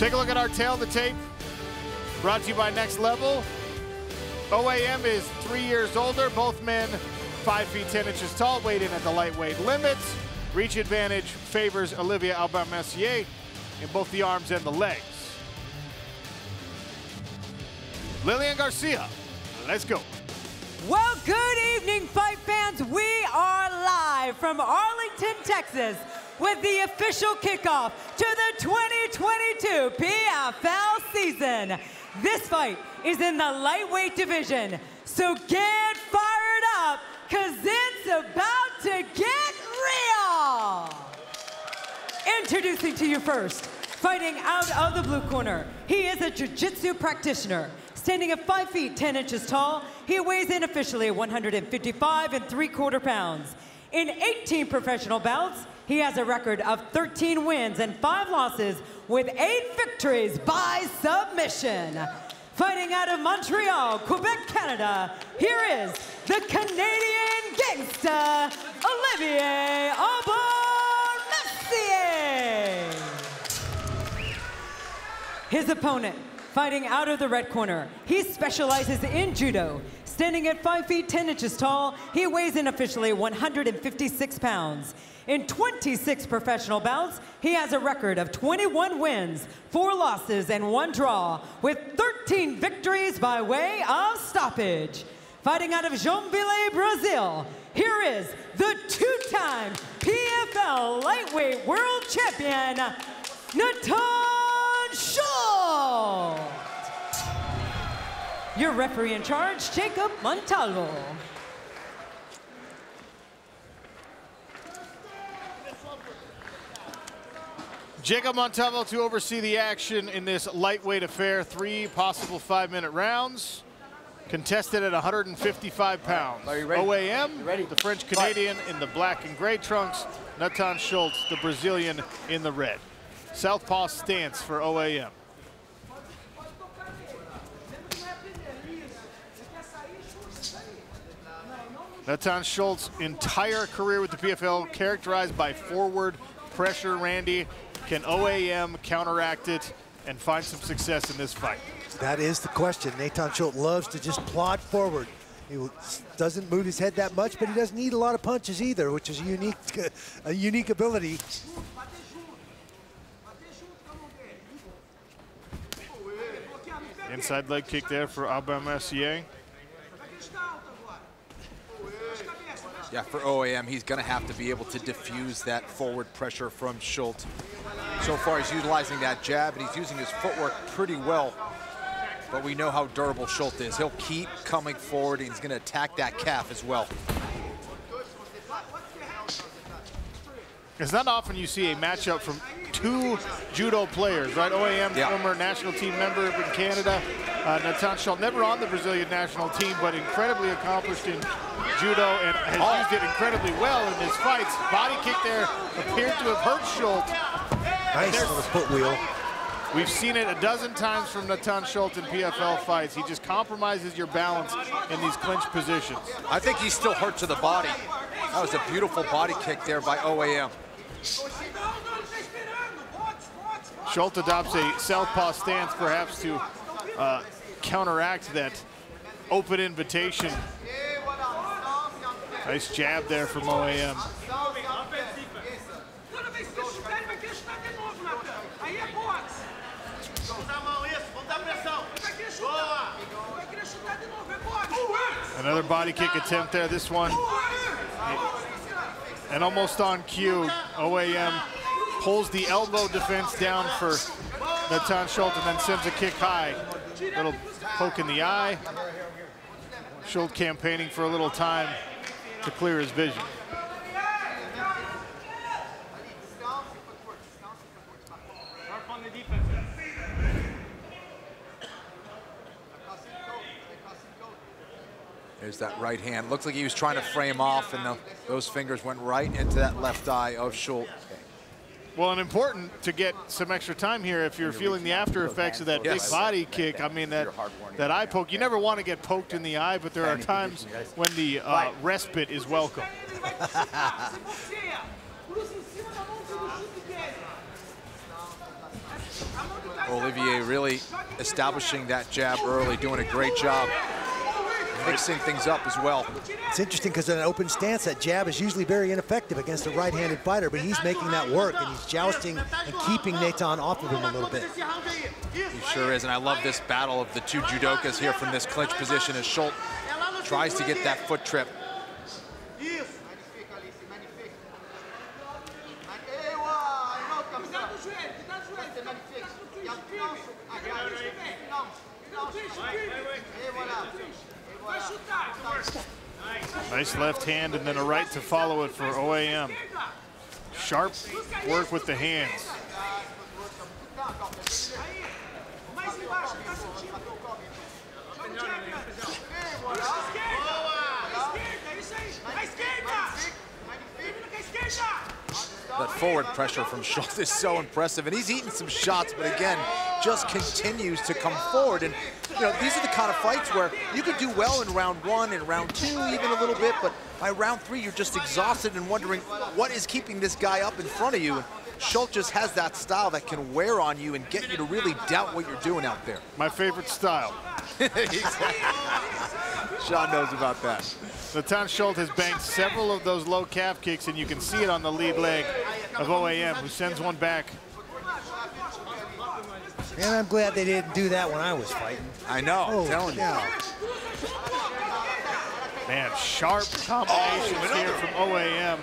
Take a look at our tail of the tape, brought to you by Next Level. OAM is 3 years older, both men 5 feet 10 inches tall, weighed in at the lightweight limits. Reach advantage favors Olivier Aubin-Mercier in both the arms and the legs. Lillian Garcia, let's go. Well, good evening, fight fans. We are live from Arlington, Texas, with the official kickoff to the 2022 PFL season. This fight is in the lightweight division, so get fired up, because it's about to get real. Introducing to you first, fighting out of the blue corner, he is a jiu-jitsu practitioner. Standing at 5 feet 10 inches tall, he weighs in officially 155 3/4 pounds. In 18 professional bouts, he has a record of 13 wins and 5 losses with 8 victories by submission. Fighting out of Montreal, Quebec, Canada, here is the Canadian gangsta, Olivier Aubin-Mercier. His opponent, fighting out of the red corner, he specializes in judo. Standing at 5 feet 10 inches tall, he weighs in officially 156 pounds. In 26 professional bouts, he has a record of 21 wins, 4 losses, and 1 draw, with 13 victories by way of stoppage. Fighting out of Joinville, Brazil, here is the 2-time PFL Lightweight World Champion, Natan Schulte. Your referee in charge, Jacob Montalvo. Jacob Montalvo to oversee the action in this lightweight affair. 3 possible 5-minute rounds. Contested at 155 pounds. Are you ready? OAM, the French Canadian in the black and gray trunks. Natan Schulte, the Brazilian in the red. Southpaw stance for OAM. Natan Schulte's entire career with the PFL characterized by forward pressure, Randy. Can OAM counteract it and find some success in this fight? That is the question. Natan Schulte loves to just plod forward. He doesn't move his head that much, but he doesn't need a lot of punches either, which is a unique ability. Inside leg kick there for Aubin-Mercier. Yeah, for OAM, he's going to have to be able to diffuse that forward pressure from Schulte. So far, he's utilizing that jab, and he's using his footwork pretty well. But we know how durable Schulte is. He'll keep coming forward, and he's going to attack that calf as well. It's not often you see a matchup from 2 judo players, right? OAM, former national team member in Canada. Natan Schulte, never on the Brazilian national team, but incredibly accomplished in judo and has used it incredibly well in his fights. Body kick there appeared to have hurt Schulte. Nice little foot wheel. We've seen it a dozen times from Natan Schulte in PFL fights. He just compromises your balance in these clinch positions. I think he's still hurt to the body. That was a beautiful body kick there by OAM. Schulte adopts a southpaw stance, perhaps to counteract that open invitation. Nice jab there from OAM. Another body kick attempt there, this one. And almost on cue, OAM pulls the elbow defense down for Natan Schulte and then sends a kick high. Little poke in the eye. Schulte campaigning for a little time to clear his vision. There's that right hand. Looks like he was trying to frame off, and those fingers went right into that left eye of Schulte. Well, and important to get some extra time here if you're feeling the after effects of that big body kick. I mean, that eye poke, you never want to get poked in the eye, but there are times when the respite is welcome. Olivier really establishing that jab early, doing a great job. Mixing things up as well. It's interesting because in an open stance, that jab is usually very ineffective against a right-handed fighter, but he's making that work, and he's jousting and keeping Natan off of him a little bit. He sure is, and I love this battle of the two judokas here from this clinch position as Schulte tries to get that foot trip. Nice left hand and then a right to follow it for OAM. Sharp work with the hands. That forward pressure from Schulte is so impressive, and he's eaten some shots, but again, just continues to come forward. And you know, these are the kind of fights where you could do well in round 1 and round 2 even a little bit, but by round 3 you're just exhausted and wondering what is keeping this guy up in front of you. And Schulte just has that style that can wear on you and get you to really doubt what you're doing out there. My favorite style. Exactly. Sean knows about that. Natan Schulte has banked several of those low calf kicks, and you can see it on the lead leg of OAM, who sends one back. And I'm glad they didn't do that when I was fighting. I know, I'm telling you. Man, sharp combinations here from OAM.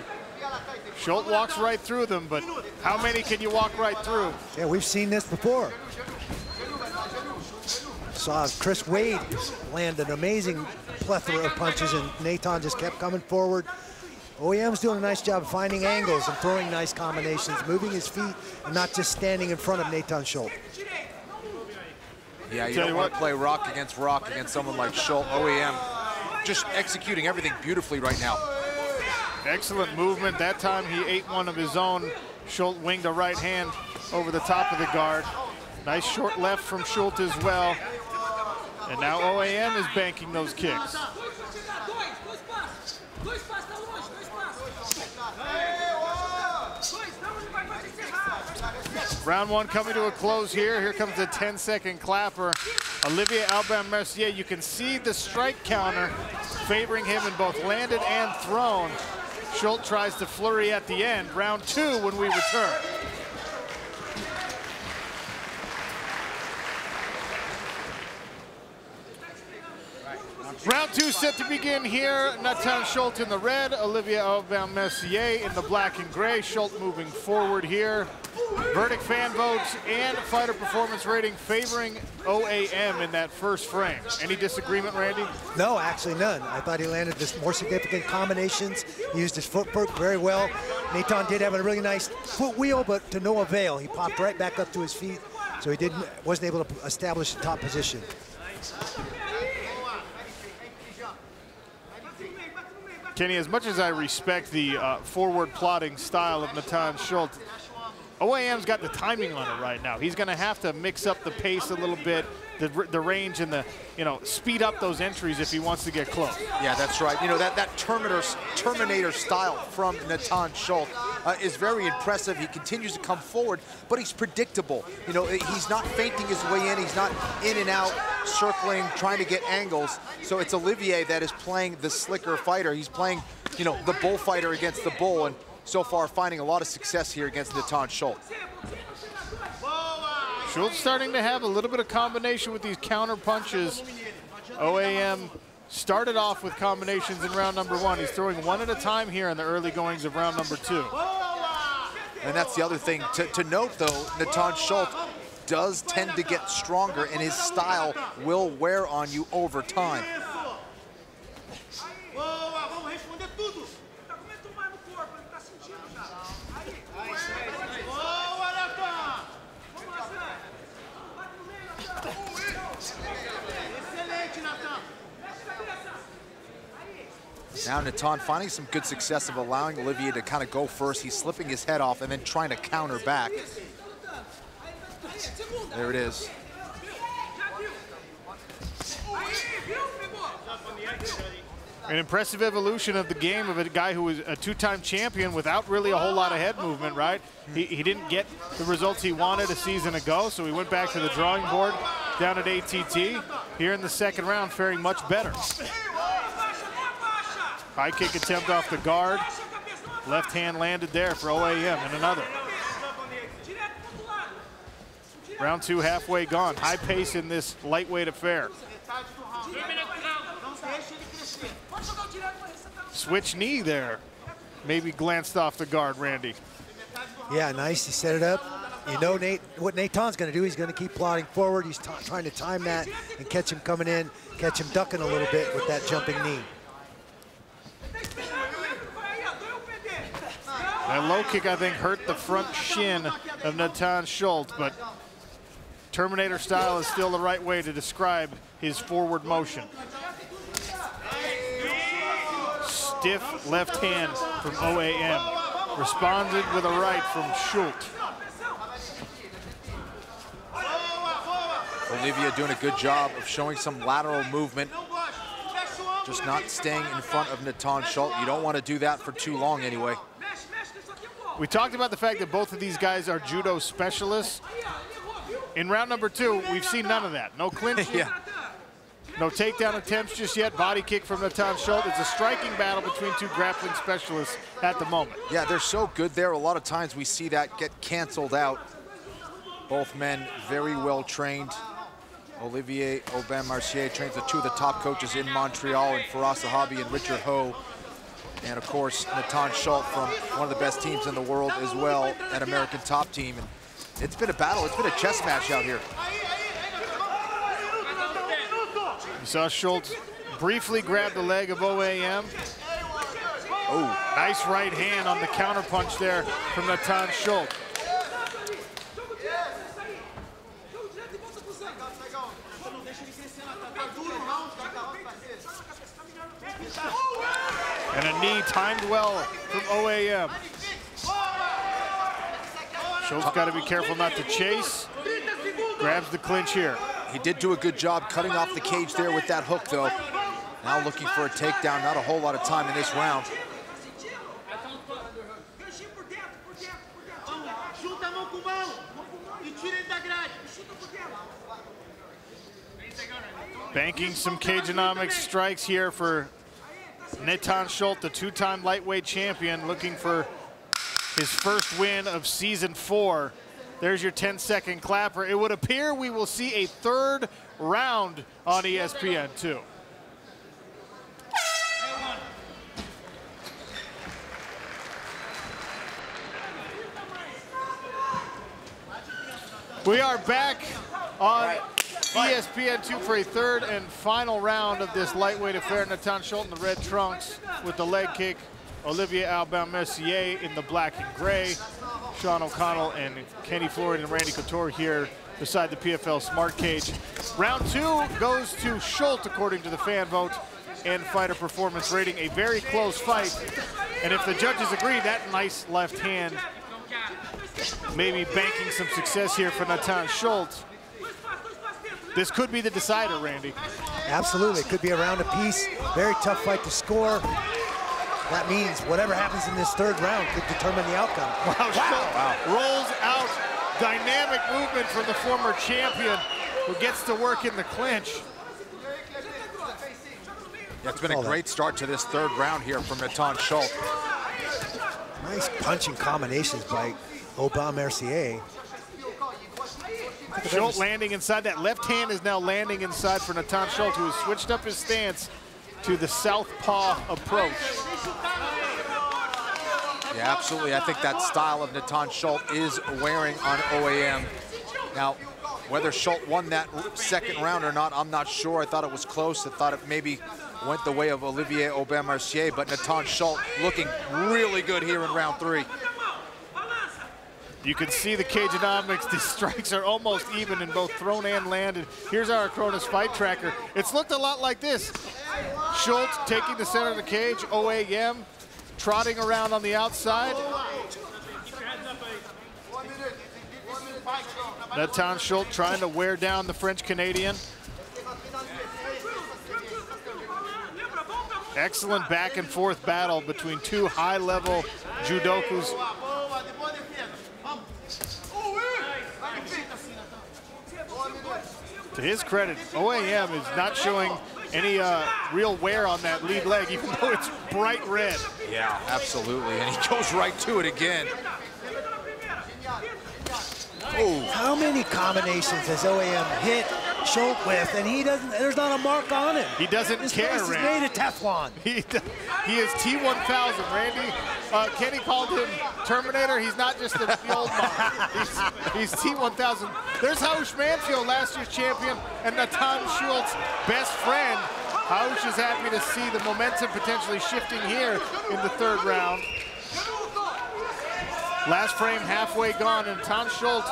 Schulte walks right through them, but how many can you walk right through? Yeah, we've seen this before. Saw Chris Wade land an amazing plethora of punches, and Natan just kept coming forward. OAM's doing a nice job of finding angles and throwing nice combinations, moving his feet, and not just standing in front of Natan Schulte. Yeah, you don't want to play rock against someone like Schulte. OAM just executing everything beautifully right now. Excellent movement. That time he ate one of his own. Schulte winged a right hand over the top of the guard. Nice short left from Schulte as well. And now OAM is banking those kicks. Round 1 coming to a close here. Here comes the 10-second clapper. Olivier Aubin-Mercier, you can see the strike counter favoring him in both landed and thrown. Schulte tries to flurry at the end. Round 2 when we return. Round 2 set to begin here. Natan Schulte in the red, Olivier Aubin-Mercier in the black and gray. Schulte moving forward here. Verdict fan votes and fighter performance rating favoring OAM in that first frame. Any disagreement, Randy? No, actually none. I thought he landed this more significant combinations. He used his footwork very well. Natan did have a really nice foot wheel, but to no avail. He popped right back up to his feet, so he wasn't able to establish the top position. Kenny, as much as I respect the forward plotting style of Natan Schulte, OAM's got the timing on it right now. He's going to have to mix up the pace a little bit, the range and the, speed up those entries if he wants to get close. Yeah, that's right. That Terminator style from Natan Schulte is very impressive. He continues to come forward, but he's predictable. He's not feinting his way in. He's not in and out, circling, trying to get angles. So it's Olivier that is playing the slicker fighter. He's playing, the bullfighter against the bull, and so far finding a lot of success here against Natan Schulte. Schulte's starting to have a little bit of combination with these counter punches. OAM started off with combinations in round number 1. He's throwing one at a time here in the early goings of round number 2. And that's the other thing to note, though. Natan Schulte does tend to get stronger, and his style will wear on you over time. Now Natan finding some good success of allowing Olivier to kind of go first. He's slipping his head off and then trying to counter back. There it is. An impressive evolution of the game of a guy who was a two-time champion without really a whole lot of head movement, right? He didn't get the results he wanted a season ago, so he went back to the drawing board down at ATT. Here in the second round, faring much better. High kick attempt off the guard. Left hand landed there for OAM, and another. Round 2 halfway gone. High pace in this lightweight affair. Switch knee there. Maybe glanced off the guard, Randy. Yeah, nice. He set it up. You know, Nate, what Natan's going to do, he's going to keep plodding forward. He's trying to time that and catch him coming in, catch him ducking a little bit with that jumping knee. That low kick, I think, hurt the front shin of Natan Schulte, but Terminator style is still the right way to describe his forward motion. Stiff left hand from OAM. Responded with a right from Schulte. Olivier doing a good job of showing some lateral movement. Just not staying in front of Natan Schulte. You don't want to do that for too long anyway. We talked about the fact that both of these guys are judo specialists. In round number 2, we've seen none of that. No clinch, Yeah. no takedown attempts just yet. Body kick from Natan Schulte. It's a striking battle between two grappling specialists at the moment. Yeah, they're so good there. A lot of times we see that get canceled out. Both men very well trained. Olivier Aubin-Mercier trains the 2 of the top coaches in Montreal, and Firas Zahabi and Richard Ho. And of course, Natan Schulte from one of the best teams in the world as well, an American top team. And it's been a battle, it's been a chess match out here. You saw Schulte briefly grab the leg of OAM. Oh, nice right hand on the counterpunch there from Natan Schulte. And a knee timed well from OAM. Schulte's got to be careful not to chase. Grabs the clinch here. He did do a good job cutting off the cage there with that hook, though. Now looking for a takedown. Not a whole lot of time in this round. Banking some cageonomics strikes here for Natan Schulte, the 2-time lightweight champion, looking for his first win of season 4. There's your 10-second clapper. It would appear we will see a 3rd round on ESPN2. We are back on ESPN2 for a 3rd and final round of this lightweight affair. Natan Schulte in the red trunks with the leg kick. Olivier Aubin-Mercier in the black and gray. Sean O'Connell and Kenny Florian and Randy Couture here beside the PFL Smart Cage. Round 2 goes to Schulte according to the fan vote and fighter performance rating. A very close fight. And if the judges agree, that nice left hand maybe banking some success here for Natan Schulte. This could be the decider, Randy. Absolutely, it could be a round apiece. Very tough fight to score. That means whatever happens in this 3rd round could determine the outcome. Wow. Rolls out. Dynamic movement from the former champion who gets to work in the clinch. Yeah, it's been a great start to this 3rd round here from Natan Schulte. Nice punching combinations by Aubin-Mercier. Schulte landing inside. That left hand is now landing inside for Natan Schulte, who has switched up his stance to the southpaw approach. Yeah, absolutely. I think that style of Natan Schulte is wearing on OAM. Now, whether Schulte won that 2nd round or not, I'm not sure. I thought it was close. I thought it maybe went the way of Olivier Aubin-Mercier, but Natan Schulte looking really good here in round 3. You can see the cageonomics. The strikes are almost even in both thrown and landed. Here's our Acronis fight tracker. It's looked a lot like this. Schulte taking the center of the cage. OAM trotting around on the outside. Natan Schulte trying to wear down the French Canadian. Excellent back and forth battle between two high-level judokas. To his credit, OAM is not showing any real wear on that lead leg, even though it's bright red. Yeah, absolutely, and he goes right to it again. Oh. How many combinations has OAM hit Schulte with, and he doesn't, there's not a mark on him. He doesn't care, Randy. He's made of Teflon. He is T-1000, Randy. Kenny called him Terminator. He's not just the old model. He's T-1000. There's Hausch Manfield, last year's champion, and Natan Schulte's best friend. Hausch is happy to see the momentum potentially shifting here in the third round. Last frame halfway gone, and Natan Schulte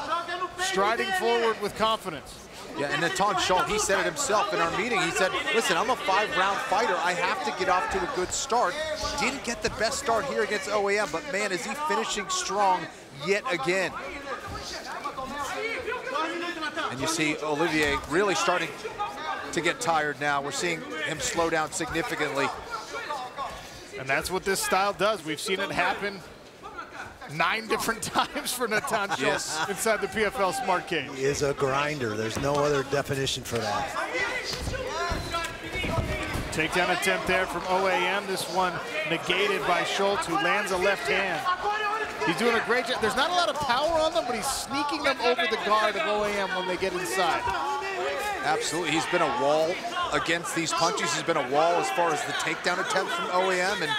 striding forward with confidence. Yeah, and Natan Schulte, he said it himself in our meeting. He said, listen, I'm a 5-round fighter. I have to get off to a good start. Didn't get the best start here against OAM, but man, is he finishing strong yet again. And you see Olivier really starting to get tired now. We're seeing him slow down significantly. And that's what this style does. We've seen it happen 9 different times for Natan Schulte inside the PFL Smart Cage. He is a grinder. There's no other definition for that. Takedown attempt there from OAM. This one negated by Schulte, who lands a left hand. He's doing a great job. There's not a lot of power on them, but he's sneaking them over the guard of OAM when they get inside. Absolutely. He's been a wall against these punches. He's been a wall as far as the takedown attempts from OAM, and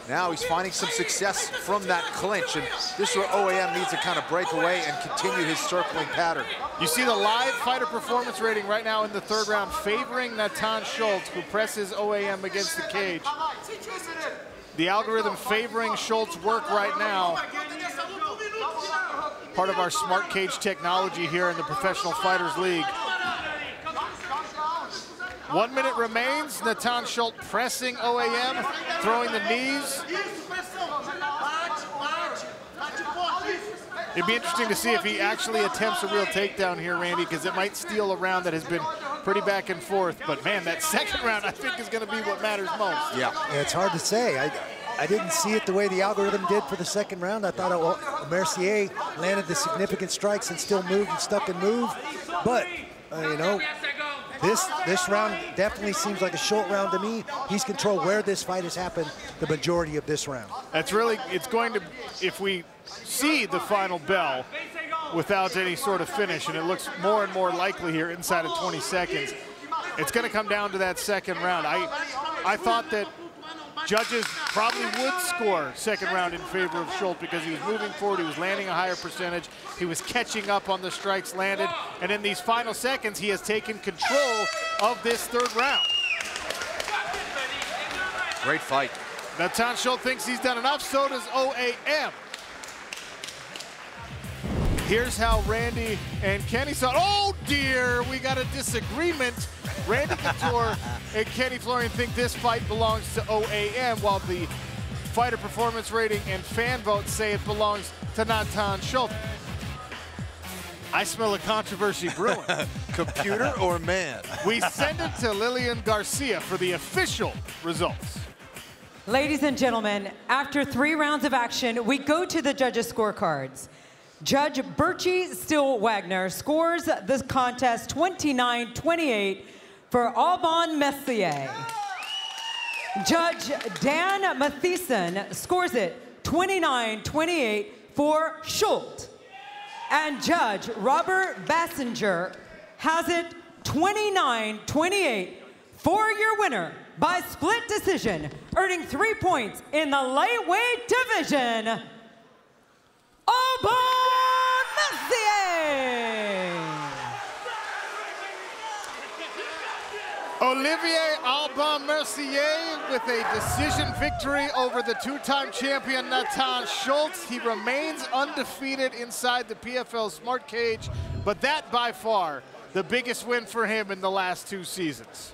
now he's finding some success from that clinch, and this is where OAM needs to kind of break away and continue his circling pattern. You see the live fighter performance rating right now in the third round favoring Natan Schulte, who presses OAM against the cage. The algorithm favoring Schulte's work right now. Part of our smart cage technology here in the Professional Fighters League. 1 minute remains. Natan Schulte pressing OAM, throwing the knees. It'd be interesting to see if he actually attempts a real takedown here, Randy, because it might steal a round that has been pretty back and forth. But man, that second round I think is going to be what matters most. Yeah, it's hard to say. I didn't see it the way the algorithm did for the second round. I thought Mercier landed the significant strikes and still moved and stuck and moved. But, you know, this round definitely seems like a short round to me. He's controlled where this fight has happened the majority of this round. That's really, it's going to, if we see the final bell without any sort of finish, and it looks more and more likely here inside of 20 seconds, it's going to come down to that second round. I thought that judges probably would score second round in favor of Schulte because he was moving forward, he was landing a higher percentage, he was catching up on the strikes landed, and in these final seconds, he has taken control of this third round. Great fight. Natan Schulte thinks he's done enough, so does OAM. Here's how Randy and Kenny saw it. Oh dear, we got a disagreement. Randy Couture and Kenny Florian think this fight belongs to OAM, while the fighter performance rating and fan votes say it belongs to Natan Schulte. I smell a controversy brewing. Computer or man? We send it to Lillian Garcia for the official results. Ladies and gentlemen, after 3 rounds of action, we go to the judges' scorecards. Judge Birchie Steele-Wagner scores this contest 29-28 for Aubin-Mercier. Judge Dan Matheson scores it 29-28 for Schulte. And Judge Robert Bassinger has it 29-28 for your winner by split decision, earning 3 points in the lightweight division, Aubin-Mercier. Olivier Aubin-Mercier with a decision victory over the 2-time champion Natan Schulte. He remains undefeated inside the PFL Smart Cage, but that by far the biggest win for him in the last 2 seasons.